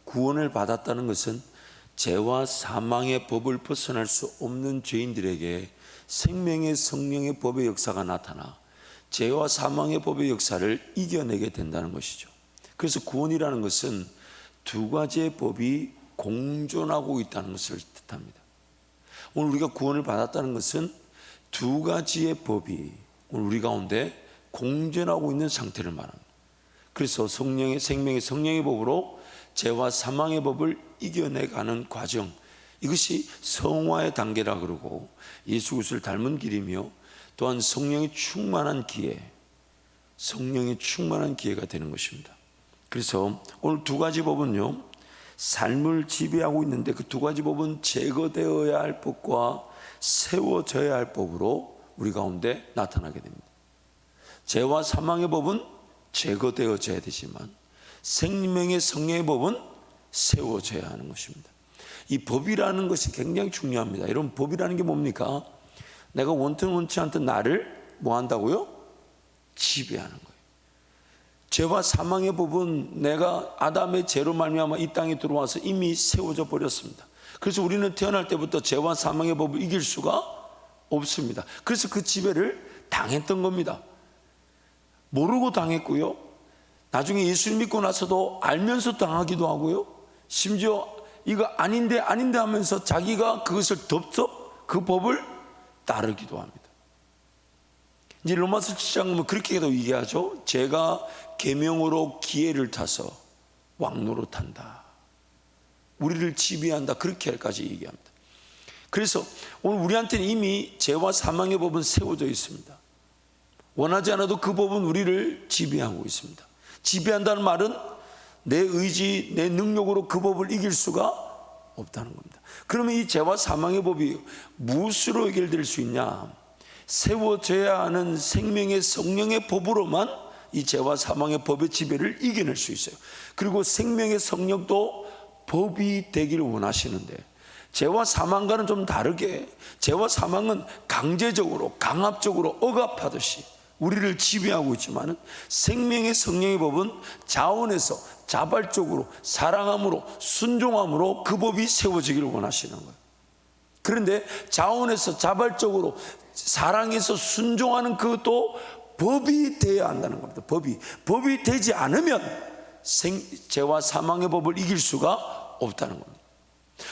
구원을 받았다는 것은 죄와 사망의 법을 벗어날 수 없는 죄인들에게 생명의 성령의 법의 역사가 나타나 죄와 사망의 법의 역사를 이겨내게 된다는 것이죠. 그래서 구원이라는 것은 두 가지의 법이 공존하고 있다는 것을 뜻합니다. 오늘 우리가 구원을 받았다는 것은 두 가지의 법이 오늘 우리 가운데 공존하고 있는 상태를 말합니다. 그래서 생명의 성령의 법으로 죄와 사망의 법을 이겨내가는 과정, 이것이 성화의 단계라 그러고 예수 그리스도를 닮은 길이며 또한 성령이 충만한 기회, 성령이 충만한 기회가 되는 것입니다. 그래서 오늘 두 가지 법은요, 삶을 지배하고 있는데 그 두 가지 법은 제거되어야 할 법과 세워져야 할 법으로 우리 가운데 나타나게 됩니다. 죄와 사망의 법은 제거되어져야 되지만 생명의 성령의 법은 세워져야 하는 것입니다. 이 법이라는 것이 굉장히 중요합니다. 여러분, 법이라는 게 뭡니까? 내가 원튼 원치 않던 나를 뭐 한다고요? 지배하는 거예요. 죄와 사망의 법은 내가 아담의 죄로 말미암아 이 땅에 들어와서 이미 세워져 버렸습니다. 그래서 우리는 태어날 때부터 죄와 사망의 법을 이길 수가 없습니다. 그래서 그 지배를 당했던 겁니다. 모르고 당했고요, 나중에 예수를 믿고 나서도 알면서 당하기도 하고요, 심지어 이거 아닌데 하면서 자기가 그것을 덮어 그 법을 따르기도 합니다. 이제 로마서 7장 보면 그렇게도 얘기하죠. 죄가 계명으로 기회를 타서 왕노릇한다, 우리를 지배한다, 그렇게까지 얘기합니다. 그래서 오늘 우리한테는 이미 죄와 사망의 법은 세워져 있습니다. 원하지 않아도 그 법은 우리를 지배하고 있습니다. 지배한다는 말은 내 의지, 내 능력으로 그 법을 이길 수가 없다는 겁니다. 그러면 이 죄와 사망의 법이 무엇으로 해결될 수 있냐? 세워져야 하는 생명의 성령의 법으로만 이 죄와 사망의 법의 지배를 이겨낼 수 있어요. 그리고 생명의 성령도 법이 되기를 원하시는데, 죄와 사망과는 좀 다르게 죄와 사망은 강제적으로 강압적으로 억압하듯이 우리를 지배하고 있지만 생명의 성령의 법은 자원에서 자발적으로 사랑함으로 순종함으로 그 법이 세워지기를 원하시는 거예요. 그런데 자원에서 자발적으로 사랑해서 순종하는 그것도 법이 되어야 한다는 겁니다. 법이 되지 않으면 죄와 사망의 법을 이길 수가 없다는 겁니다.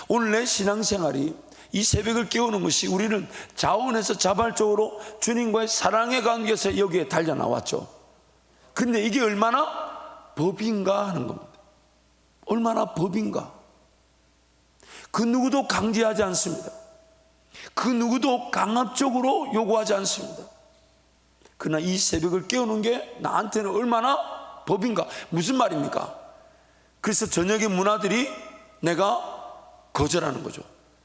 오늘 내 신앙생활이 이 새벽을 깨우는 것이 우리는 자원에서 자발적으로 주님과의 사랑의 관계에서 여기에 달려 나왔죠. 그런데 이게 얼마나 법인가 하는 겁니다. 얼마나 법인가. 그 누구도 강제하지 않습니다. 그 누구도 강압적으로 요구하지 않습니다. 그러나 이 새벽을 깨우는 게 나한테는 얼마나 법인가. 무슨 말입니까? 그래서 저녁에 문화들이 내가 거절하는 거죠.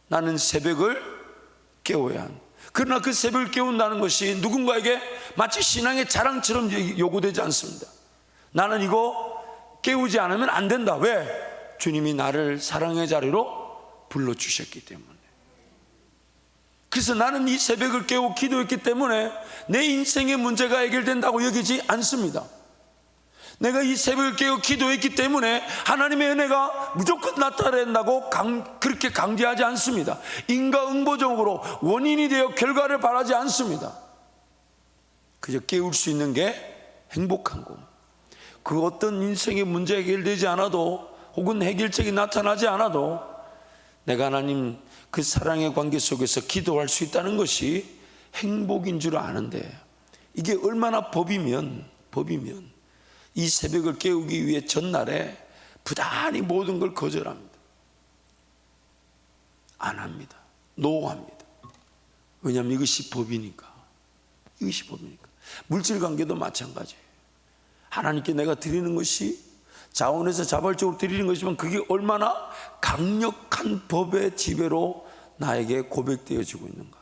나는 새벽을 깨워야 한다. 그러나 그 새벽을 깨운다는 것이 누군가에게 마치 신앙의 자랑처럼 요구되지 않습니다. 나는 이거 깨우지 않으면 안 된다. 왜? 주님이 나를 사랑의 자리로 불러주셨기 때문에. 그래서 나는 이 새벽을 깨우고 기도했기 때문에 내 인생의 문제가 해결된다고 여기지 않습니다. 내가 이 새벽을 깨고 기도했기 때문에 하나님의 은혜가 무조건 나타낸다고 그렇게 강제하지 않습니다. 인과응보적으로 원인이 되어 결과를 바라지 않습니다. 그저 깨울 수 있는 게 행복한 것. 그 어떤 인생의 문제 해결되지 않아도 혹은 해결책이 나타나지 않아도 내가 하나님 그 사랑의 관계 속에서 기도할 수 있다는 것이 행복인 줄 아는데, 이게 얼마나 법이면 이 새벽을 깨우기 위해 전날에 부단히 모든 걸 거절합니다. 안 합니다. 노합니다. 왜냐하면 이것이 법이니까. 물질 관계도 마찬가지예요. 하나님께 내가 드리는 것이 자원에서 자발적으로 드리는 것이지만 그게 얼마나 강력한 법의 지배로 나에게 고백되어지고 있는가.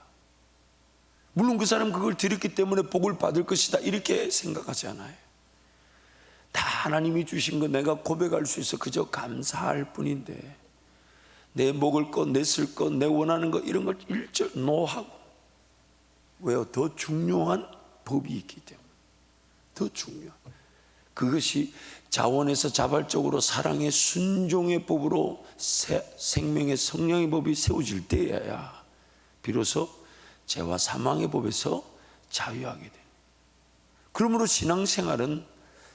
물론 그 사람은 그걸 드렸기 때문에 복을 받을 것이다 이렇게 생각하지 않아요. 다 하나님이 주신 거 내가 고백할 수 있어 그저 감사할 뿐인데, 내 먹을 것, 내 쓸 것, 내 원하는 것 이런 걸 일절 노하고. 왜요? 더 중요한 법이 있기 때문에. 더 중요한. 그것이 자원에서 자발적으로 사랑의 순종의 법으로 생명의 성령의 법이 세워질 때여야 비로소 죄와 사망의 법에서 자유하게 돼요. 그러므로 신앙생활은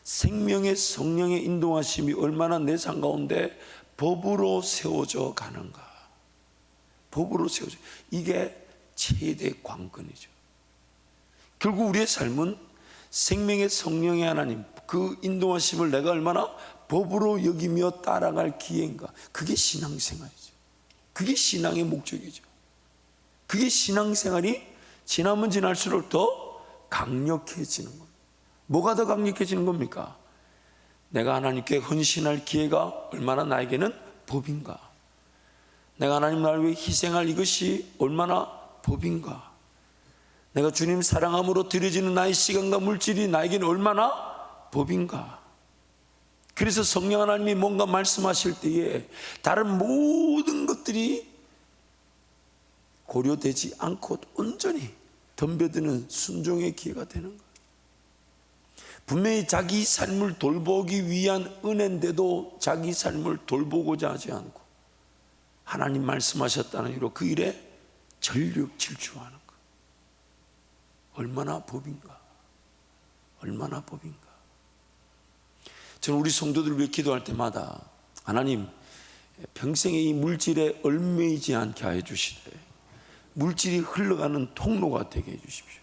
생명의 성령의 인도하심이 얼마나 내 삶 가운데 법으로 세워져 가는가. 법으로 세워져. 이게 최대 관건이죠. 결국 우리의 삶은 생명의 성령의 하나님 그 인도하심을 내가 얼마나 법으로 여기며 따라갈 기회인가. 그게 신앙생활이죠. 그게 신앙의 목적이죠. 그게 신앙생활이 지나면 지날수록 더 강력해지는 겁니다. 뭐가 더 강력해지는 겁니까? 내가 하나님께 헌신할 기회가 얼마나 나에게는 법인가. 내가 하나님 나를 위해 희생할 이것이 얼마나 법인가. 내가 주님 사랑함으로 드려지는 나의 시간과 물질이 나에게는 얼마나 법인가. 그래서 성령 하나님이 뭔가 말씀하실 때에 다른 모든 것들이 고려되지 않고 온전히 덤벼드는 순종의 기회가 되는 거예요. 분명히 자기 삶을 돌보기 위한 은혜인데도 자기 삶을 돌보고자 하지 않고 하나님 말씀하셨다는 이유로 그 일에 전력 질주하는 것. 얼마나 법인가. 얼마나 법인가. 저는 우리 성도들을 위해 기도할 때마다 하나님 평생에 이 물질에 얽매이지 않게 하여 주시되 물질이 흘러가는 통로가 되게 해 주십시오.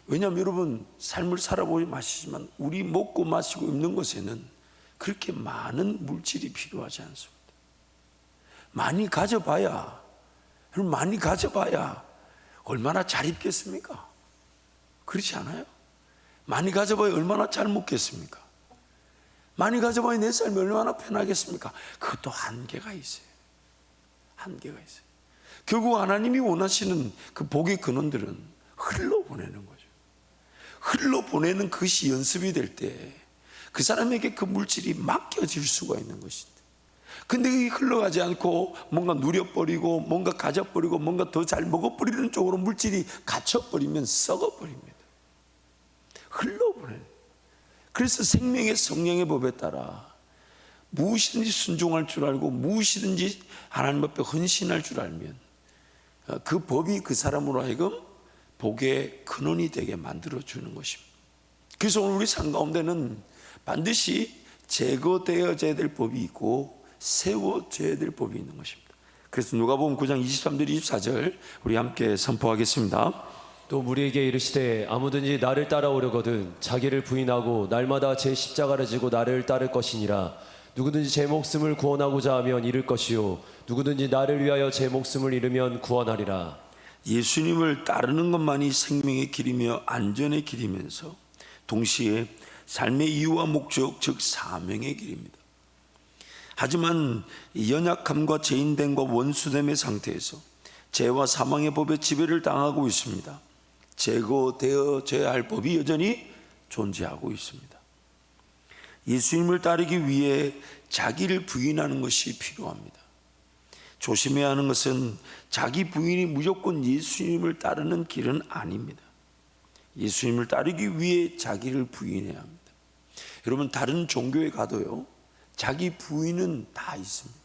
왜냐하면 여러분 삶을 살아보지 마시지만 우리 먹고 마시고 입는 것에는 그렇게 많은 물질이 필요하지 않습니다. 많이 가져봐야 얼마나 잘 입겠습니까? 그렇지 않아요? 많이 가져봐야 얼마나 잘 먹겠습니까? 많이 가져봐야 내 삶이 얼마나 편하겠습니까? 그것도 한계가 있어요. 한계가 있어요. 결국 하나님이 원하시는 그 복의 근원들은 흘러보내는 거죠. 흘러보내는 것이 연습이 될 때 그 사람에게 그 물질이 맡겨질 수가 있는 것인데, 근데 그게 흘러가지 않고 뭔가 누려버리고 뭔가 가져버리고 뭔가 더 잘 먹어버리는 쪽으로 물질이 갇혀버리면 썩어버립니다. 흘러보내는. 그래서 생명의 성령의 법에 따라 무엇이든지 순종할 줄 알고 무엇이든지 하나님 앞에 헌신할 줄 알면 그 법이 그 사람으로 하여금 복의 근원이 되게 만들어주는 것입니다. 그래서 오늘 우리 삶 가운데는 반드시 제거되어져야 될 법이 있고 세워져야 될 법이 있는 것입니다. 그래서 누가복음 9장 23절 24절 우리 함께 선포하겠습니다. 또 무리에게 이르시되 아무든지 나를 따라오려거든 자기를 부인하고 날마다 제 십자가를 지고 나를 따를 것이니라. 누구든지 제 목숨을 구원하고자 하면 잃을 것이요 누구든지 나를 위하여 제 목숨을 잃으면 구원하리라. 예수님을 따르는 것만이 생명의 길이며 안전의 길이면서 동시에 삶의 이유와 목적, 즉 사명의 길입니다. 하지만 연약함과 죄인됨과 원수됨의 상태에서 죄와 사망의 법에 지배를 당하고 있습니다. 제거되어져야 할 법이 여전히 존재하고 있습니다. 예수님을 따르기 위해 자기를 부인하는 것이 필요합니다. 조심해야 하는 것은 자기 부인이 무조건 예수님을 따르는 길은 아닙니다. 예수님을 따르기 위해 자기를 부인해야 합니다. 여러분 다른 종교에 가도요 자기 부인은 다 있습니다.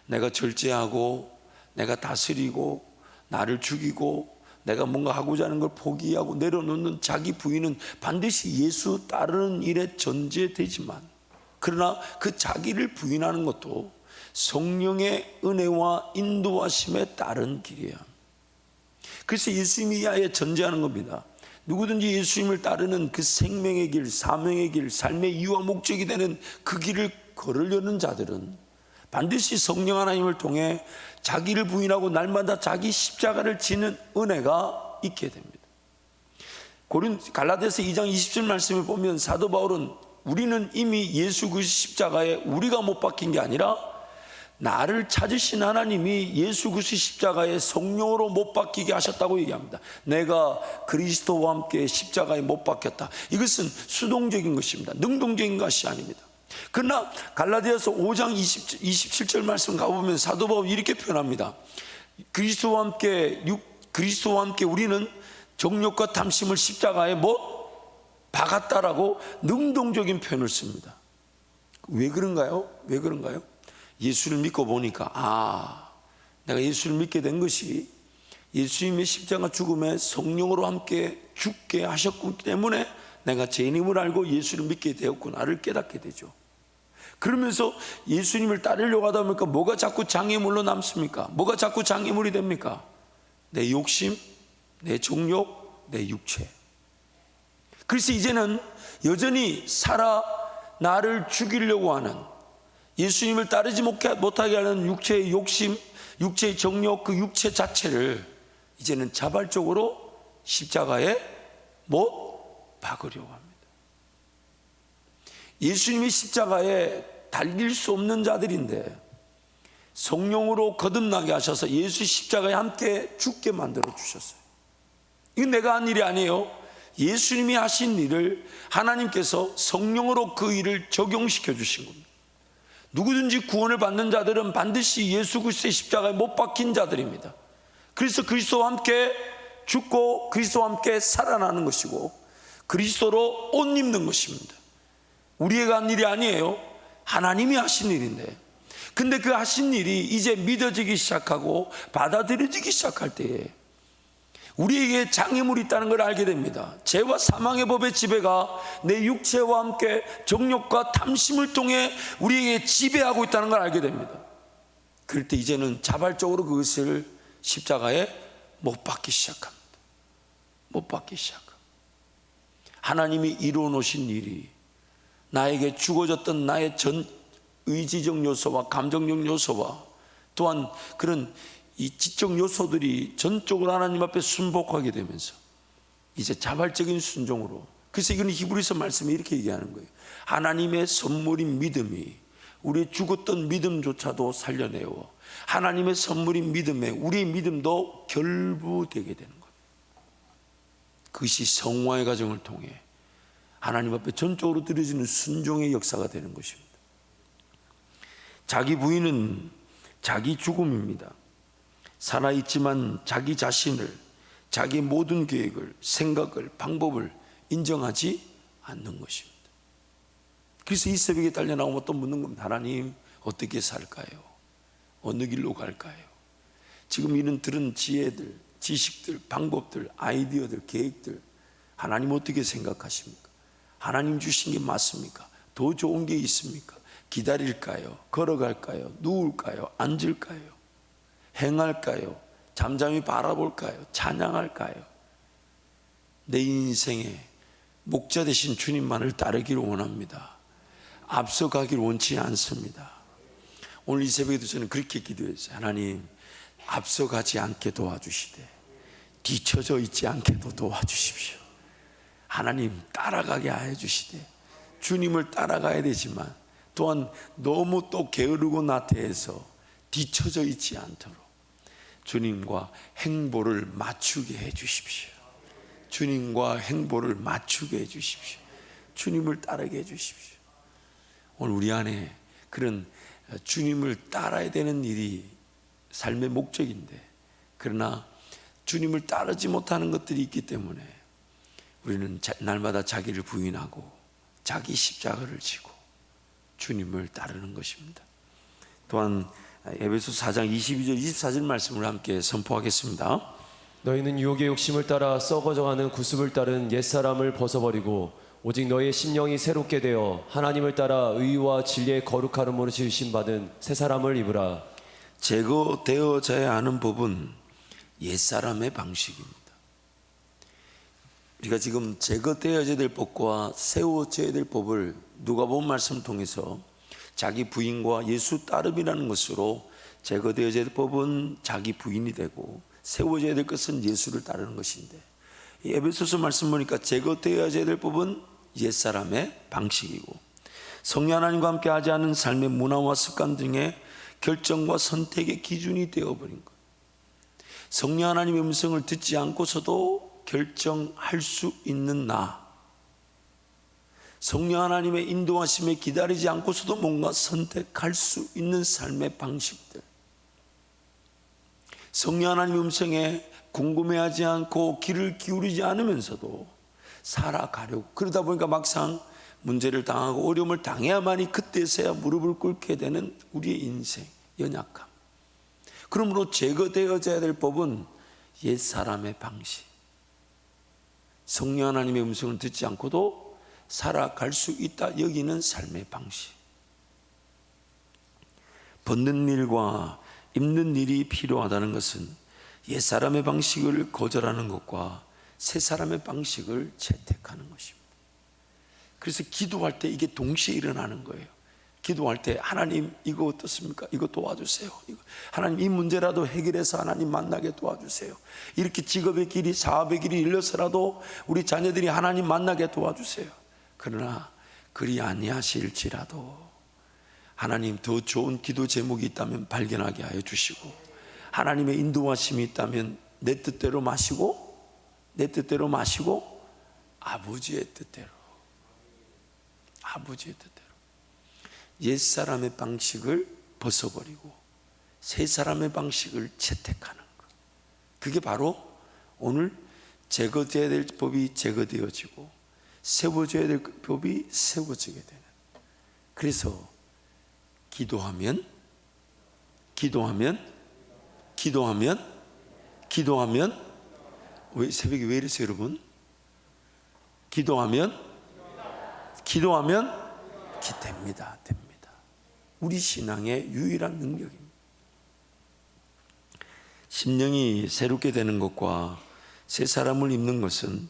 내가 절제하고 내가 다스리고 나를 죽이고 내가 뭔가 하고자 하는 걸 포기하고 내려놓는 자기 부인은 반드시 예수 따르는 일에 전제되지만, 그러나 그 자기를 부인하는 것도 성령의 은혜와 인도하심에 따른 길이에요. 그래서 예수님이 아예 전제하는 겁니다. 누구든지 예수님을 따르는 그 생명의 길, 사명의 길, 삶의 이유와 목적이 되는 그 길을 걸으려는 자들은 반드시 성령 하나님을 통해 자기를 부인하고 날마다 자기 십자가를 지는 은혜가 있게 됩니다. 갈라디아서 2장 20절 말씀을 보면 사도 바울은 우리는 이미 예수 그 십자가에 우리가 못 박힌 게 아니라 나를 찾으신 하나님이 예수 그리스도 십자가에 성령으로 못 박히게 하셨다고 얘기합니다. 내가 그리스도와 함께 십자가에 못 박혔다. 이것은 수동적인 것입니다. 능동적인 것이 아닙니다. 그러나 갈라디아서 5장 27절 말씀 가보면 사도 바울이 이렇게 표현합니다. 그리스도와 함께 우리는 정욕과 탐심을 십자가에 못 박았다라고 능동적인 표현을 씁니다. 왜 그런가요? 왜 그런가요? 예수를 믿고 보니까 내가 예수를 믿게 된 것이 예수님의 십자가 죽음에 성령으로 함께 죽게 하셨기 때문에 내가 죄인임을 알고 예수를 믿게 되었구나를 깨닫게 되죠. 그러면서 예수님을 따르려고 하다 보니까 뭐가 자꾸 장애물로 남습니까? 뭐가 자꾸 장애물이 됩니까? 내 욕심, 내 정욕, 내 육체. 그래서 이제는 여전히 나를 죽이려고 하는, 예수님을 따르지 못하게 하는 육체의 욕심, 육체의 정욕, 그 육체 자체를 이제는 자발적으로 십자가에 못 박으려고 합니다. 예수님이 십자가에 달릴 수 없는 자들인데 성령으로 거듭나게 하셔서 예수 십자가에 함께 죽게 만들어 주셨어요. 이건 내가 한 일이 아니에요. 예수님이 하신 일을 하나님께서 성령으로 그 일을 적용시켜 주신 겁니다. 누구든지 구원을 받는 자들은 반드시 예수 그리스도의 십자가에 못 박힌 자들입니다. 그래서 그리스도와 함께 죽고 그리스도와 함께 살아나는 것이고 그리스도로 옷 입는 것입니다. 우리가 한 일이 아니에요. 하나님이 하신 일인데, 근데 그 하신 일이 이제 믿어지기 시작하고 받아들여지기 시작할 때에 우리에게 장애물이 있다는 걸 알게 됩니다. 죄와 사망의 법의 지배가 내 육체와 함께 정욕과 탐심을 통해 우리에게 지배하고 있다는 걸 알게 됩니다. 그럴 때 이제는 자발적으로 그것을 십자가에 못 박기 시작합니다. 못 박기 시작합니다. 하나님이 이루어 놓으신 일이 나에게 주어졌던 나의 전 의지적 요소와 감정적 요소와 또한 그런 이 지적 요소들이 전적으로 하나님 앞에 순복하게 되면서 이제 자발적인 순종으로, 그래서 이건 히브리서 말씀이 이렇게 얘기하는 거예요. 하나님의 선물인 믿음이 우리의 죽었던 믿음조차도 살려내어 하나님의 선물인 믿음에 우리의 믿음도 결부되게 되는 거예요. 그것이 성화의 과정을 통해 하나님 앞에 전적으로 드려지는 순종의 역사가 되는 것입니다. 자기 부인은 자기 죽음입니다. 살아있지만 자기 자신을, 자기 모든 계획을, 생각을, 방법을 인정하지 않는 것입니다. 그래서 이 새벽에 달려나오면 또 묻는 겁니다. 하나님, 어떻게 살까요? 어느 길로 갈까요? 지금 이런 들은 지혜들, 지식들, 방법들, 아이디어들, 계획들, 하나님 어떻게 생각하십니까? 하나님 주신 게 맞습니까? 더 좋은 게 있습니까? 기다릴까요? 걸어갈까요? 누울까요? 앉을까요? 행할까요? 잠잠히 바라볼까요? 찬양할까요? 내 인생의 목자 되신 주님만을 따르기를 원합니다. 앞서가기를 원치 않습니다. 오늘 이 새벽에도 저는 그렇게 기도했어요. 하나님, 앞서가지 않게 도와주시되 뒤처져 있지 않게도 도와주십시오. 하나님, 따라가게 하여 주시되 주님을 따라가야 되지만 또한 너무 또 게으르고 나태해서 뒤처져 있지 않도록 주님과 행보를 맞추게 해 주십시오. 주님과 행보를 맞추게 해 주십시오. 주님을 따르게 해 주십시오. 오늘 우리 안에 그런 주님을 따라야 되는 일이 삶의 목적인데, 그러나 주님을 따르지 못하는 것들이 있기 때문에 우리는 날마다 자기를 부인하고 자기 십자가를 지고 주님을 따르는 것입니다. 또한 에베소 4장 22절 24절 말씀을 함께 선포하겠습니다. 너희는 유혹의 욕심을 따라 썩어져가는 구습을 따른 옛사람을 벗어버리고 오직 너희의 심령이 새롭게 되어 하나님을 따라 의와 진리의 거룩함으로 지으심 받은 새 사람을 입으라. 제거되어져야 하는 법은 옛사람의 방식입니다. 우리가 지금 제거되어져야 될 법과 세워져야 될 법을 누가복음 말씀을 통해서 자기 부인과 예수 따름이라는 것으로 제거되어져야 될 법은 자기 부인이 되고 세워져야 될 것은 예수를 따르는 것인데, 이 에베소서 말씀 보니까 제거되어져야 될 법은 옛사람의 방식이고 성령 하나님과 함께 하지 않은 삶의 문화와 습관 등의 결정과 선택의 기준이 되어버린 것. 성령 하나님의 음성을 듣지 않고서도 결정할 수 있는 나, 성령 하나님의 인도하심에 기다리지 않고서도 뭔가 선택할 수 있는 삶의 방식들, 성령 하나님의 음성에 궁금해하지 않고 귀를 기울이지 않으면서도 살아가려고. 그러다 보니까 막상 문제를 당하고 어려움을 당해야만이 그때서야 무릎을 꿇게 되는 우리의 인생, 연약함. 그러므로 제거되어져야 될 법은 옛사람의 방식. 성령 하나님의 음성을 듣지 않고도 살아갈 수 있다 여기는 삶의 방식. 벗는 일과 입는 일이 필요하다는 것은 옛사람의 방식을 거절하는 것과 새사람의 방식을 채택하는 것입니다. 그래서 기도할 때 이게 동시에 일어나는 거예요. 기도할 때 하나님 이거 어떻습니까? 이거 도와주세요. 하나님 이 문제라도 해결해서 하나님 만나게 도와주세요. 이렇게 직업의 길이 사업의 길이 열려서라도 우리 자녀들이 하나님 만나게 도와주세요. 그러나 그리 아니하실지라도 하나님 더 좋은 기도 제목이 있다면 발견하게 하여 주시고, 하나님의 인도하심이 있다면 내 뜻대로 마시고 아버지의 뜻대로, 아버지의 뜻대로 옛사람의 방식을 벗어버리고 새사람의 방식을 채택하는 것. 그게 바로 오늘 제거되어야 될 법이 제거되어지고 세워져야 될 법이 세워지게 되는. 그래서 기도하면 왜 새벽에 왜 이러세요 여러분? 기도하면 됩니다. 우리 신앙의 유일한 능력입니다. 심령이 새롭게 되는 것과 새 사람을 입는 것은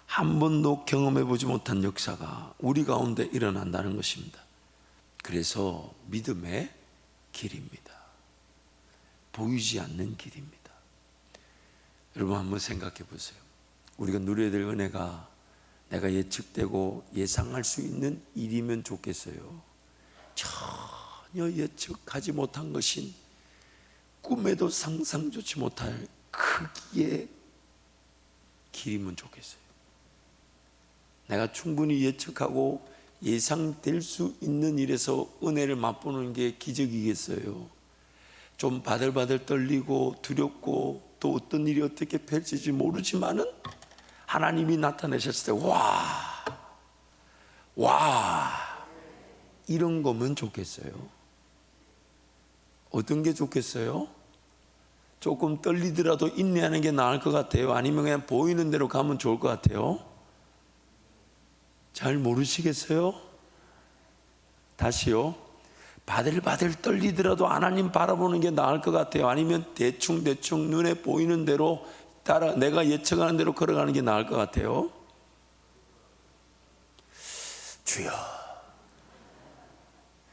한 번도 경험해 보지 못한 역사가 우리 가운데 일어난다는 것입니다. 그래서 믿음의 길입니다. 보이지 않는 길입니다. 여러분 한번 생각해 보세요. 우리가 누려야 될 은혜가 내가 예측되고 예상할 수 있는 일이면 좋겠어요. 전혀 예측하지 못한 것인 꿈에도 상상조차 못할 크기의 길이면 좋겠어요. 내가 충분히 예측하고 예상될 수 있는 일에서 은혜를 맛보는 게 기적이겠어요. 좀 바들바들 떨리고 두렵고 또 어떤 일이 어떻게 펼칠지 모르지만은 하나님이 나타내셨을 때 와 이런 거면 좋겠어요. 어떤 게 좋겠어요? 조금 떨리더라도 인내하는 게 나을 것 같아요? 아니면 그냥 보이는 대로 가면 좋을 것 같아요? 잘 모르시겠어요? 다시요. 바들바들 떨리더라도 하나님 바라보는 게 나을 것 같아요? 아니면 대충 눈에 보이는 대로 따라 내가 예측하는 대로 걸어가는 게 나을 것 같아요? 주여,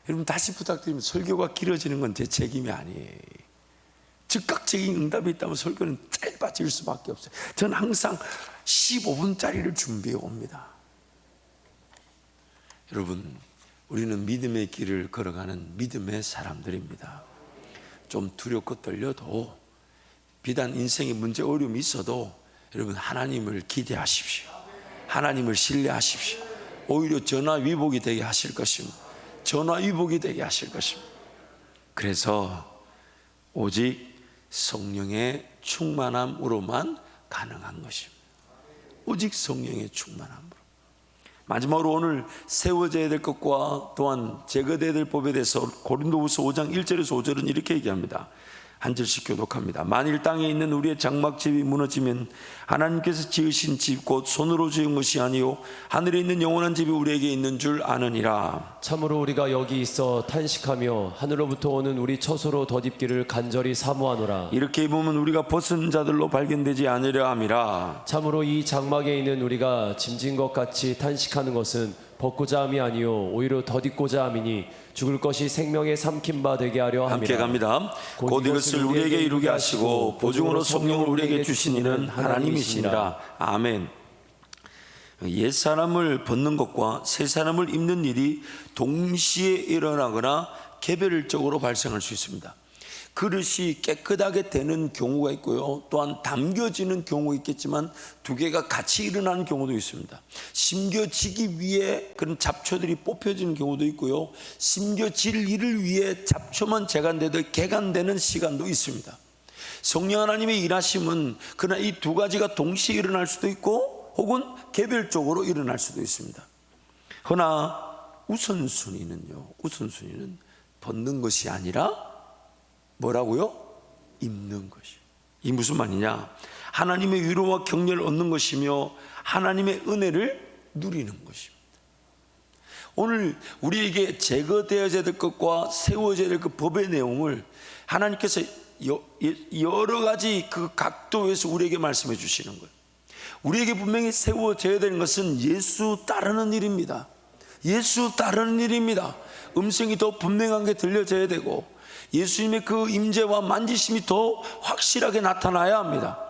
여러분 다시 부탁드리면 설교가 길어지는 건 제 책임이 아니에요. 즉각적인 응답이 있다면 설교는 짧아질 수밖에 없어요. 저는 항상 15분짜리를 준비해 옵니다. 여러분, 우리는 믿음의 길을 걸어가는 믿음의 사람들입니다. 좀 두렵고 떨려도, 비단 인생에 문제 어려움이 있어도 여러분 하나님을 기대하십시오. 하나님을 신뢰하십시오. 오히려 전화위복이 되게 하실 것입니다. 전화위복이 되게 하실 것입니다. 그래서 오직 성령의 충만함으로만 가능한 것입니다. 오직 성령의 충만함으로. 마지막으로 오늘 세워져야 될 것과 또한 제거되어야 될 법에 대해서 고린도후서 5장 1절에서 5절은 이렇게 얘기합니다. 한 절씩 교독합니다. 만일 땅에 있는 우리의 장막집이 무너지면 하나님께서 지으신 집 곧 손으로 지은 것이 아니요 하늘에 있는 영원한 집이 우리에게 있는 줄 아느니라. 참으로 우리가 여기 있어 탄식하며 하늘로부터 오는 우리 처소로 덧입기를 간절히 사모하노라. 이렇게 입으면 우리가 벗은 자들로 발견되지 않으려 함이라. 참으로 이 장막에 있는 우리가 짐진 것 같이 탄식하는 것은 벗고자 함이 아니요 오히려 덧입고자 함이니 죽을 것이 생명의 삼킨 바 되게 하려 함이라. 함께 갑니다. 곧 이것을 우리에게 이루게 하시고 보증으로 성령을 우리에게 주신 이는 하나님이시니라. 아멘. 옛사람을 벗는 것과 새사람을 입는 일이 동시에 일어나거나 개별적으로 발생할 수 있습니다. 그릇이 깨끗하게 되는 경우가 있고요, 또한 담겨지는 경우가 있겠지만 두 개가 같이 일어나는 경우도 있습니다. 심겨지기 위해 그런 잡초들이 뽑혀지는 경우도 있고요, 심겨질 일을 위해 잡초만 재간되듯 개간되는 시간도 있습니다. 성령 하나님의 일하심은 그러나 이 두 가지가 동시에 일어날 수도 있고 혹은 개별적으로 일어날 수도 있습니다. 그러나 우선순위는 벗는 것이 아니라 뭐라고요? 입는 것이. 이 무슨 말이냐? 하나님의 위로와 격려를 얻는 것이며 하나님의 은혜를 누리는 것입니다. 오늘 우리에게 제거되어야 될 것과 세워져야 될 그 법의 내용을 하나님께서 여러 가지 그 각도에서 우리에게 말씀해 주시는 거예요. 우리에게 분명히 세워져야 되는 것은 예수 따르는 일입니다. 예수 따르는 일입니다. 음성이 더 분명하게 들려져야 되고 예수님의 그 임재와 만지심이 더 확실하게 나타나야 합니다.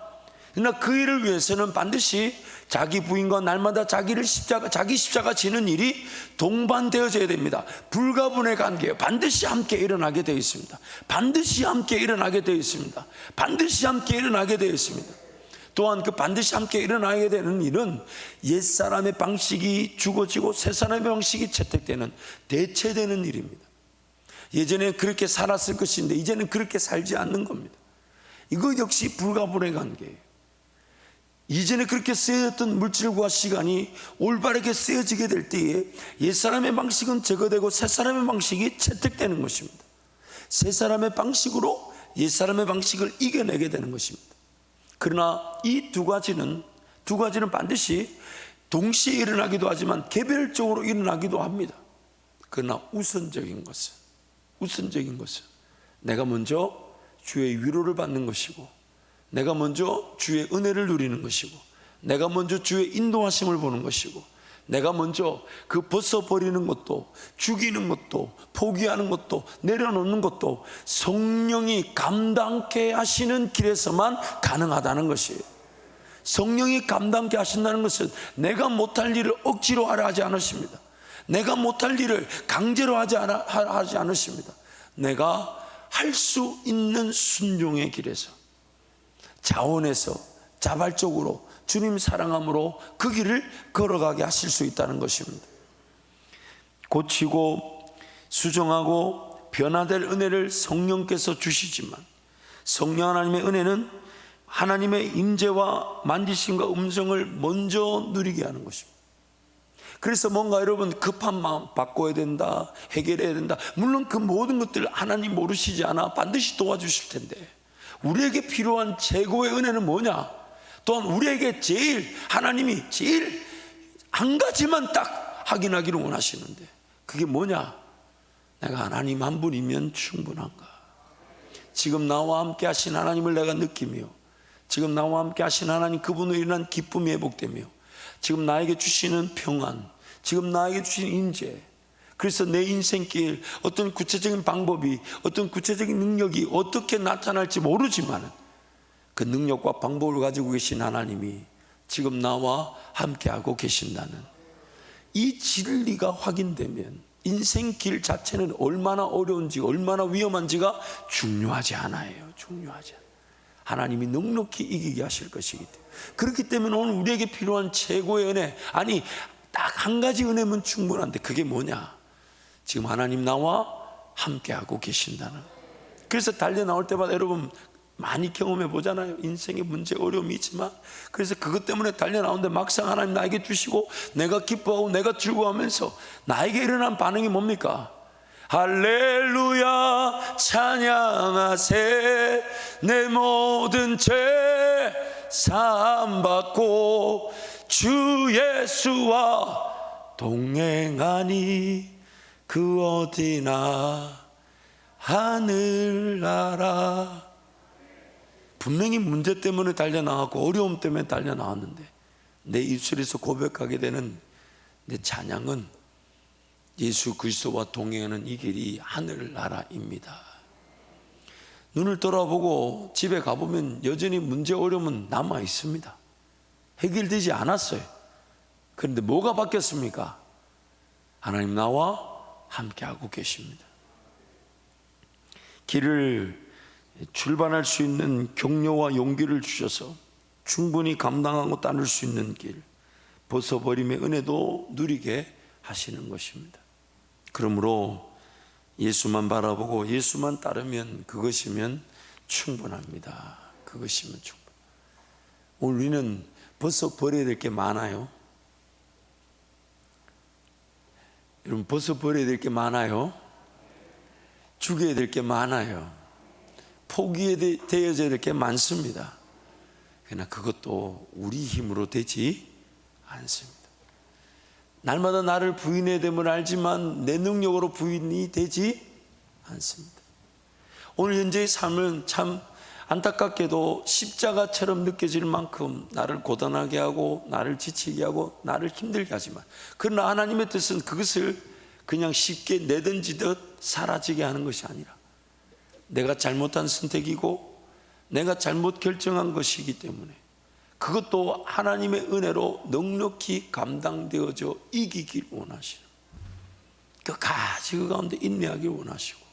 그러나 그 일을 위해서는 반드시 자기 부인과 날마다 자기 십자가 지는 일이 동반되어져야 됩니다. 불가분의 관계예요. 반드시 함께 일어나게 되어 있습니다. 반드시 함께 일어나게 되어 있습니다. 반드시 함께 일어나게 되어 있습니다. 또한 그 반드시 함께 일어나게 되는 일은 옛사람의 방식이 죽어지고 새사람의 방식이 채택되는, 대체되는 일입니다. 예전에 그렇게 살았을 것인데 이제는 그렇게 살지 않는 겁니다. 이거 역시 불가분의 관계예요. 이전에 그렇게 쓰여졌던 물질과 시간이 올바르게 쓰여지게 될 때에 옛사람의 방식은 제거되고 새사람의 방식이 채택되는 것입니다. 새사람의 방식으로 옛사람의 방식을 이겨내게 되는 것입니다. 그러나 이 두 가지는 반드시 동시에 일어나기도 하지만 개별적으로 일어나기도 합니다. 그러나 우선적인 것은 내가 먼저 주의 위로를 받는 것이고, 내가 먼저 주의 은혜를 누리는 것이고, 내가 먼저 주의 인도하심을 보는 것이고, 내가 먼저 그 벗어버리는 것도, 죽이는 것도, 포기하는 것도, 내려놓는 것도 성령이 감당케 하시는 길에서만 가능하다는 것이에요. 성령이 감당케 하신다는 것은 내가 못할 일을 억지로 하려 하지 않으십니다. 내가 못할 일을 강제로 하지 않으십니다. 내가 할 수 있는 순종의 길에서, 자원해서, 자발적으로 주님 사랑함으로 그 길을 걸어가게 하실 수 있다는 것입니다. 고치고 수정하고 변화될 은혜를 성령께서 주시지만, 성령 하나님의 은혜는 하나님의 임재와 만지심과 음성을 먼저 누리게 하는 것입니다. 그래서 뭔가 여러분 급한 마음, 바꿔야 된다, 해결해야 된다, 물론 그 모든 것들을 하나님 모르시지 않아 반드시 도와주실 텐데, 우리에게 필요한 최고의 은혜는 뭐냐? 또한 우리에게 하나님이 제일 한 가지만 딱 확인하기를 원하시는데, 그게 뭐냐? 내가 하나님 한 분이면 충분한가? 지금 나와 함께 하신 하나님을 내가 느끼며, 지금 나와 함께 하신 하나님 그분으로 인한 기쁨이 회복되며, 지금 나에게 주시는 평안, 지금 나에게 주신 인재, 그래서 내 인생길 어떤 구체적인 방법이, 어떤 구체적인 능력이 어떻게 나타날지 모르지만 그 능력과 방법을 가지고 계신 하나님이 지금 나와 함께하고 계신다는 이 진리가 확인되면 인생길 자체는 얼마나 어려운지, 얼마나 위험한지가 중요하지 않아요. 하나님이 넉넉히 이기게 하실 것이기 때문에. 그렇기 때문에 오늘 우리에게 필요한 최고의 은혜, 아니 딱 한 가지 은혜면 충분한데 그게 뭐냐? 지금 하나님 나와 함께하고 계신다는. 그래서 달려 나올 때마다 여러분 많이 경험해 보잖아요. 인생에 문제, 어려움이 있지만, 그래서 그것 때문에 달려 나오는데 막상 하나님 나에게 주시고 내가 기뻐하고 내가 즐거워하면서 나에게 일어난 반응이 뭡니까? 할렐루야 찬양하세, 내 모든 죄 사함받고 주 예수와 동행하니 그 어디나 하늘나라. 분명히 문제 때문에 달려나왔고 어려움 때문에 달려나왔는데 내 입술에서 고백하게 되는 내 찬양은 예수 그리스도와 동행하는 이 길이 하늘나라입니다. 눈을 돌아보고 집에 가보면 여전히 문제, 어려움은 남아 있습니다. 해결되지 않았어요. 그런데 뭐가 바뀌었습니까? 하나님 나와 함께하고 계십니다. 길을 출발할 수 있는 격려와 용기를 주셔서 충분히 감당하고 따를 수 있는 길, 벗어버림의 은혜도 누리게 하시는 것입니다. 그러므로 예수만 바라보고 예수만 따르면 그것이면 충분합니다. 그것이면 충분. 오늘 우리는 벗어 버려야 될 게 많아요. 여러분, 벗어 버려야 될 게 많아요. 죽여야 될 게 많아요. 포기되어져야 될 게 많습니다. 그러나 그것도 우리 힘으로 되지 않습니다. 날마다 나를 부인해야 됨을 알지만 내 능력으로 부인이 되지 않습니다. 오늘 현재의 삶은 참 안타깝게도 십자가처럼 느껴질 만큼 나를 고단하게 하고 나를 지치게 하고 나를 힘들게 하지만, 그러나 하나님의 뜻은 그것을 그냥 쉽게 내던지듯 사라지게 하는 것이 아니라 내가 잘못한 선택이고 내가 잘못 결정한 것이기 때문에 그것도 하나님의 은혜로 넉넉히 감당되어져 이기길 원하시는, 끝까지 그 가운데 인내하길 원하시고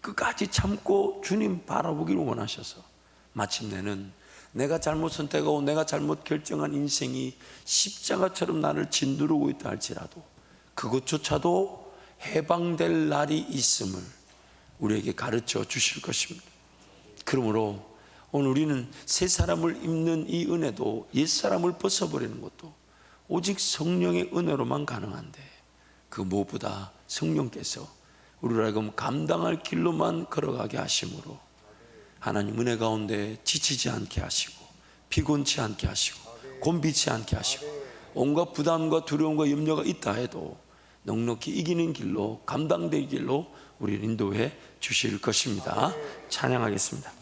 끝까지 참고 주님 바라보길 원하셔서 마침내는 내가 잘못 선택하고 내가 잘못 결정한 인생이 십자가처럼 나를 짓누르고 있다 할지라도 그것조차도 해방될 날이 있음을 우리에게 가르쳐 주실 것입니다. 그러므로 오늘 우리는 새 사람을 입는 이 은혜도 옛사람을 벗어버리는 것도 오직 성령의 은혜로만 가능한데, 그 무엇보다 성령께서 우리를 하여금 감당할 길로만 걸어가게 하심으로 하나님 은혜 가운데 지치지 않게 하시고 피곤치 않게 하시고 곤비치 않게 하시고 온갖 부담과 두려움과 염려가 있다 해도 넉넉히 이기는 길로, 감당될 길로 우리를 인도해 주실 것입니다. 찬양하겠습니다.